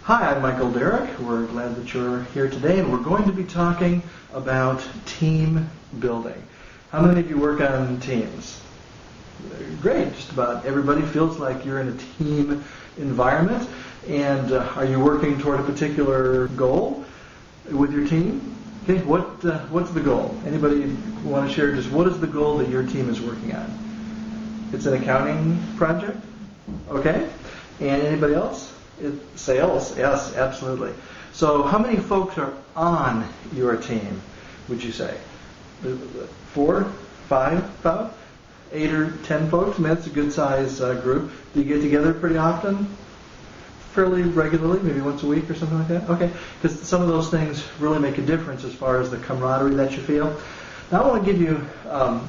Hi, I'm Michael Derrick. We're glad that you're here today, and we're going to be talking about team building. How many of you work on teams? Great, just about everybody feels like you're in a team environment. And are you working toward a particular goal with your team? Okay, what's the goal? Anybody want to share just what is the goal that your team is working on? It's an accounting project? Okay. And anybody else? Sales, yes, absolutely. So how many folks are on your team, would you say? 4, 5, about 8 or 10 folks? I mean, that's a good size group. Do you get together pretty often? Fairly regularly, maybe once a week or something like that? Okay, because some of those things really make a difference as far as the camaraderie that you feel. Now I want to give you,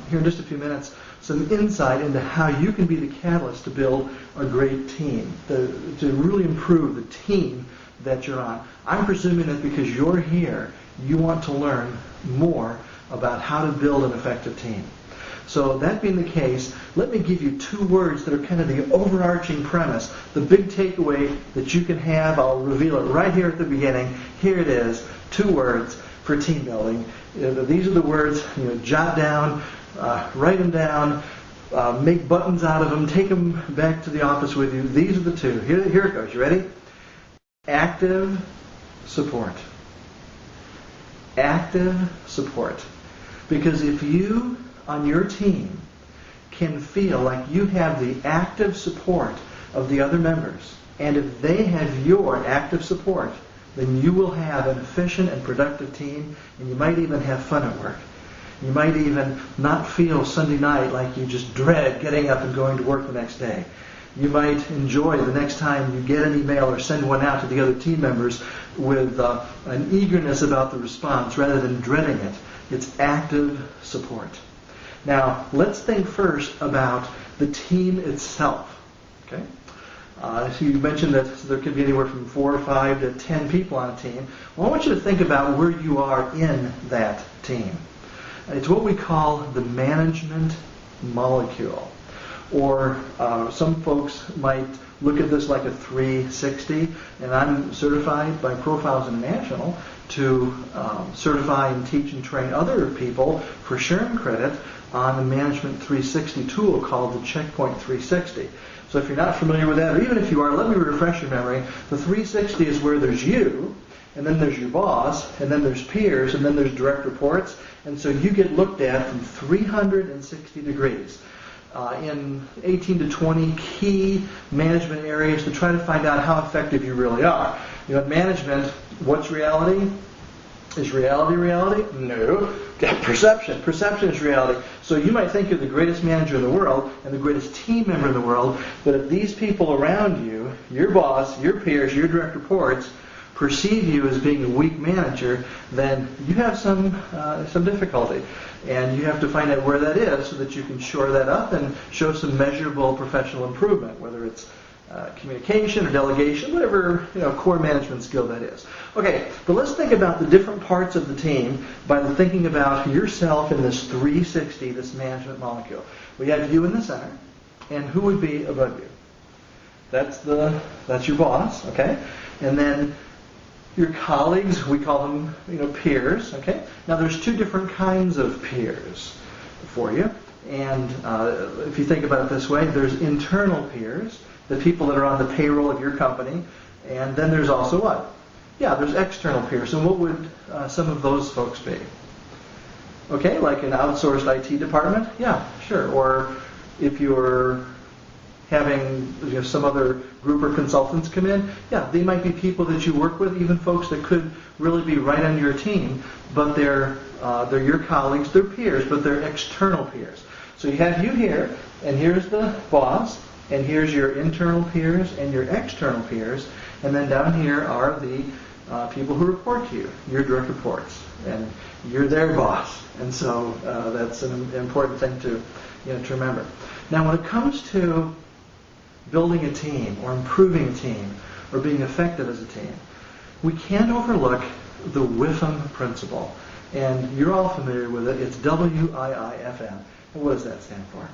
here in just a few minutes, some insight into how you can be the catalyst to build a great team, to really improve the team that you're on. I'm presuming that because you're here, you want to learn more about how to build an effective team. So that being the case, let me give you 2 words that are kind of the overarching premise, the big takeaway that you can have. I'll reveal it right here at the beginning. Here it is, 2 words for team building. These are the words, jot down, write them down, make buttons out of them, take them back to the office with you. These are the 2. Here it goes. You ready? Active support. Active support. Because if you, on your team, can feel like you have the active support of the other members, and if they have your active support, then you will have an efficient and productive team, and you might even have fun at work. You might even not feel Sunday night like you just dread getting up and going to work the next day. You might enjoy the next time you get an email or send one out to the other team members with an eagerness about the response rather than dreading it. It's active support. Now, let's think first about the team itself. Okay? So you mentioned that there could be anywhere from 4 or 5 to 10 people on a team. Well, I want you to think about where you are in that team. It's what we call the management molecule. Or some folks might look at this like a 360, and I'm certified by Profiles International to certify and teach and train other people for SHRM credit on the Management 360 tool called the Checkpoint 360. So if you're not familiar with that, or even if you are, let me refresh your memory. The 360 is where there's you, and then there's your boss, and then there's peers, and then there's direct reports. And so you get looked at from 360 degrees in 18 to 20 key management areas to try to find out how effective you really are. In management, what's reality? Is reality reality? No. Perception. Perception is reality. So you might think you're the greatest manager in the world and the greatest team member in the world, but if these people around you, your boss, your peers, your direct reports, perceive you as being a weak manager, then you have some difficulty. And you have to find out where that is so that you can shore that up and show some measurable professional improvement, whether it's communication or delegation, whatever core management skill that is. Okay, but let's think about the different parts of the team by thinking about yourself in this 360, this management molecule. We have you in the center, and who would be above you? That's your boss, okay? And then your colleagues, we call them peers, okay? Now there's 2 different kinds of peers for you. And if you think about it this way, there's internal peers, the people that are on the payroll of your company, and then there's also what? Yeah, there's external peers. And what would some of those folks be? Okay, like an outsourced IT department? Yeah, sure. Or if you're having some other group or consultants come in, yeah, they might be people that you work with, even folks that could really be right on your team, but they're your colleagues, they're peers, but they're external peers. So you have you here, and here's the boss, and here's your internal peers and your external peers, and then down here are the people who report to you, your direct reports, and you're their boss. And so that's an important thing to remember. Now, when it comes to building a team or improving a team or being effective as a team, we can't overlook the WIFM principle. And you're all familiar with it. It's WIIFM. And what does that stand for?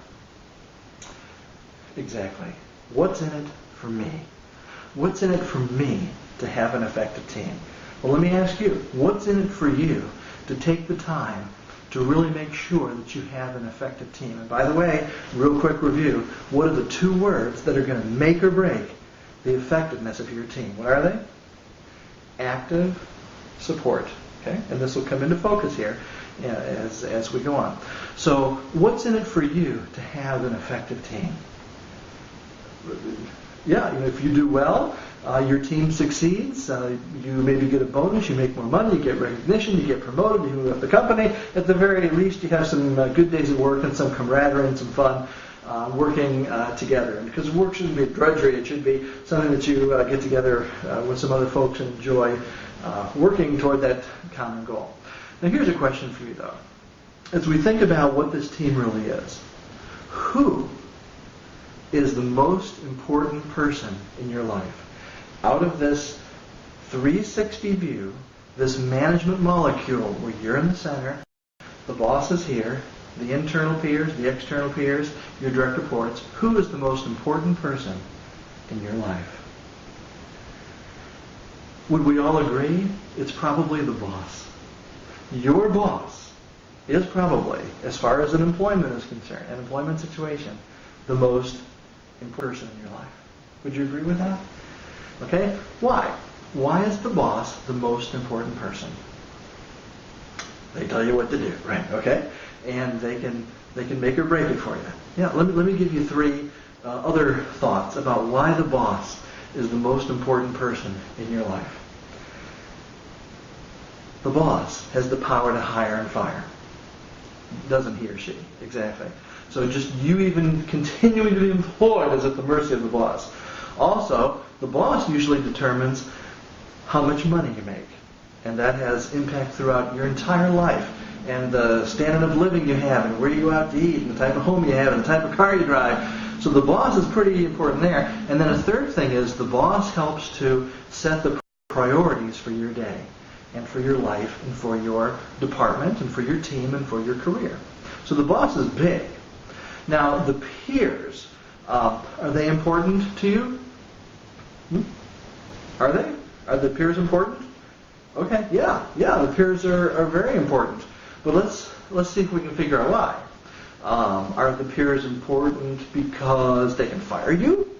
Exactly. What's in it for me? what's in it for me to have an effective team? Well, let me ask you, what's in it for you to take the time to really make sure that you have an effective team? And by the way, real quick review, what are the 2 words that are going to make or break the effectiveness of your team? What are they? Active support. Okay? And this will come into focus here as we go on. So, what's in it for you to have an effective team? Yeah, if you do well, your team succeeds, you maybe get a bonus, you make more money, you get recognition, you get promoted, you move up the company. At the very least, you have some good days at work and some camaraderie and some fun working together. And because work shouldn't be a drudgery, it should be something that you get together with some other folks and enjoy working toward that common goal. Now here's a question for you though. As we think about what this team really is, who is the most important person in your life? Out of this 360 view, this management molecule where you're in the center, the boss is here, the internal peers, the external peers, your direct reports, who is the most important person in your life? Would we all agree? It's probably the boss. Your boss is probably, as far as an employment is concerned, an employment situation, the most important person in your life. Would you agree with that? Okay? Why? Why is the boss the most important person? They tell you what to do, right? Okay? And they can make or break it for you. Yeah, let me give you 3 other thoughts about why the boss is the most important person in your life. The boss has the power to hire and fire. Doesn't he or she? Exactly. So just you even continuing to be employed is at the mercy of the boss. Also, the boss usually determines how much money you make. And that has impact throughout your entire life. And the standard of living you have, and where you go out to eat, and the type of home you have, and the type of car you drive. So the boss is pretty important there. And then a third thing is the boss helps to set the priorities for your day, and for your life, and for your department, and for your team, and for your career. So the boss is big. Now, the peers, are they important to you? Are they? Are the peers important? Okay, yeah, the peers are very important. But let's see if we can figure out why. Are the peers important because they can fire you?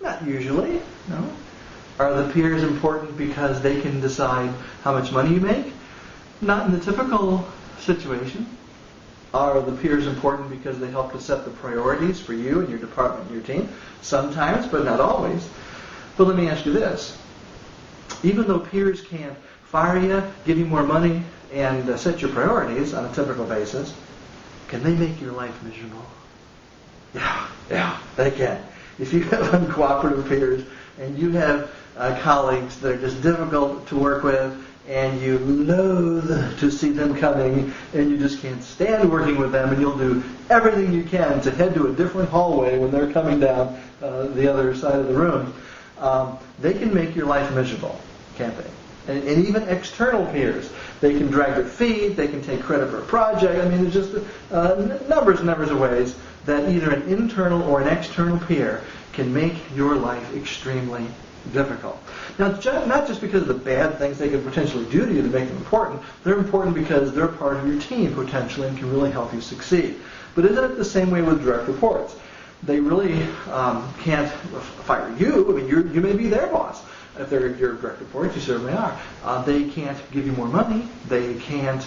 Not usually, no. Are the peers important because they can decide how much money you make? Not in the typical situation. Are the peers important because they help to set the priorities for you and your department and your team? Sometimes, but not always. But let me ask you this. Even though peers can't fire you, give you more money, and set your priorities on a typical basis, can they make your life miserable? Yeah, they can. If you have uncooperative peers and you have colleagues that are just difficult to work with, and you loathe to see them coming, and you just can't stand working with them, and you'll do everything you can to head to a different hallway when they're coming down the other side of the room, they can make your life miserable, can't they? And even external peers. They can drag their feet, they can take credit for a project. I mean, there's just numbers and numbers of ways that either an internal or an external peer can make your life extremely difficult. Now, not just because of the bad things they could potentially do to you to make them important. They're important because they're part of your team potentially and can really help you succeed. But isn't it the same way with direct reports? They really can't fire you. I mean, you may be their boss. If they're your direct reports, you certainly are. They can't give you more money. They can't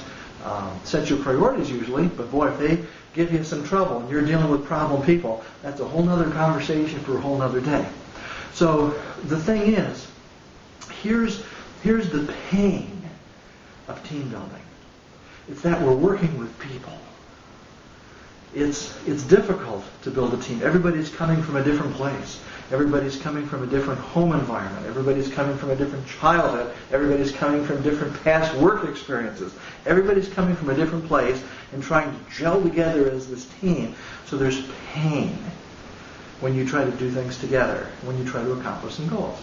set your priorities usually. But boy, if they give you some trouble and you're dealing with problem people, that's a whole other conversation for a whole other day. So the thing is, here's the pain of team building. It's that we're working with people. It's difficult to build a team. Everybody's coming from a different place. Everybody's coming from a different home environment. Everybody's coming from a different childhood. Everybody's coming from different past work experiences. Everybody's coming from a different place and trying to gel together as this team. So there's pain when you try to do things together, when you try to accomplish some goals.